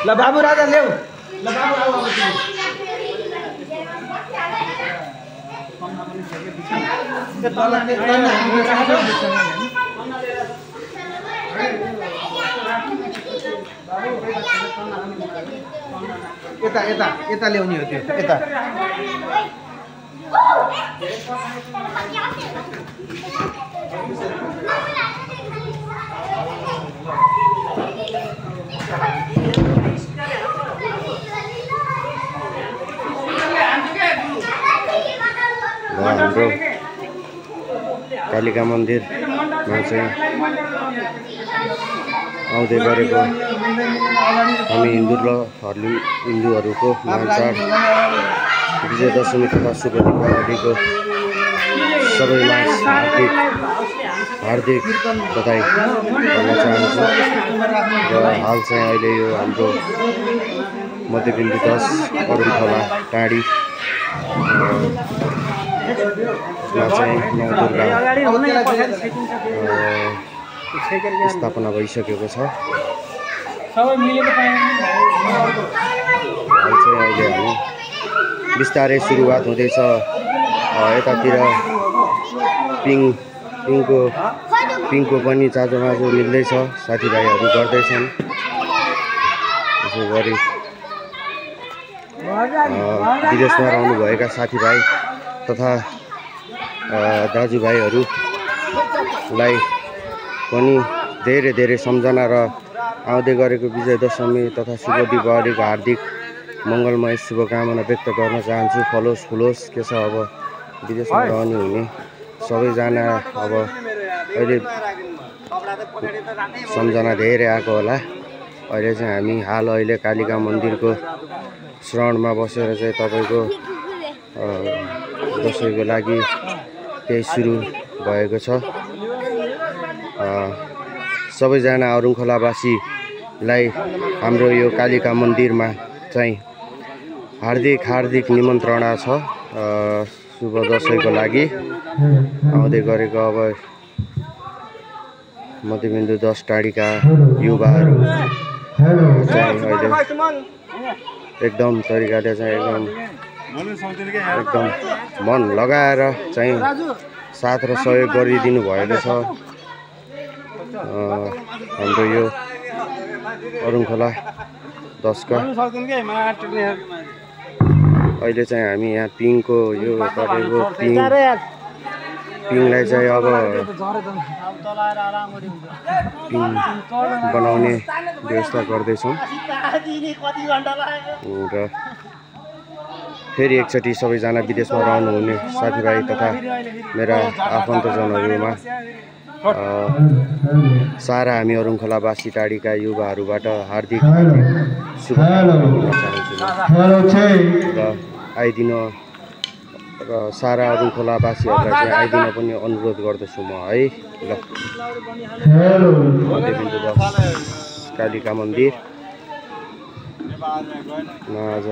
ल बाबु राजा ल्याऊ ल बाबु आऊ अब यता यता यता ल्याउने हो त्यो यता हाम्रो कालिका मन्दिरमा चाहिँ आउँदै गरेको हामी हिन्दूहरूको महाचाड विजयदशमी तथा शुभ दीपावलीको सबैमा हार्दिक बधाई गर्न चाहन्छु र हाल चाहिँ अहिले यो हाम्रो मध्यबिन्दु 10 अरुणखोला टाढी चाहिँ नौ दुर्गा स्थापना भइसकेको छ। अहिले हामी बिस्तारै सुरुवात हुँदैछ। यतातिर पिङको पनि चाँजोमाजो मिल्दैछ, साथीभाइहरू गर्दैछन्। यसो गरी विदेशमा रहनुभएका साथीभाइ तथा दाजुभाइहरूलाई पनि धेरै धेरै सम्झना र आउँदै गरेको विजयदशमी तथा शुभ दीपावलीको हार्दिक मङ्गलमय शुभकामना व्यक्त गर्न चाहन्छु। फलोस् फुलोस् के छ, अब विदेशमा रहनु हुने सबैजना अब अहिले सम्झना धेरै आएको होला। अहिले चाहिँ हामी अहिले कालिका मन्दिरको श्रवणमा बसेर चाहिँ तपाईँको दसैँको लागि त्यही सुरु भएको छ। सबैजना अरुणखोलावासीलाई हाम्रो यो कालिका मन्दिरमा चाहिँ हार्दिक निमन्त्रणा छ। शुभ दसैँको लागि आउँदै गरेको अब मध्यबिन्दु 10 टाढीका युवाहरू चाहिँ अहिले एकदम तरिकाले चाहिँ एकदम मन लगाएर चाहिँ साथ र सहयोग गरिदिनु भएको छ। हाम्रो यो अरुणखोला 10 का अहिले चाहिँ हामी यहाँ पिङको यो तपाईँको पिङलाई चाहिँ अब पिङ बनाउने व्यवस्था गर्दैछौँ र फेरि एकचोटि सबैजना विदेशमा रहनुहुने साथीभाइ तथा मेरा आफन्तजनहरूमा सारा हामी अरुणखोलावासी टाढीका युवाहरूबाट हार्दिक शुभकामना दिन चाहन्छु र आइदिन र सारा अरुणखोलावासीहरूलाई चाहिँ आइदिन पनि अनुरोध गर्दछु म है। ल मध्यबिन्दु 10 कालिका मन्दिरमा आज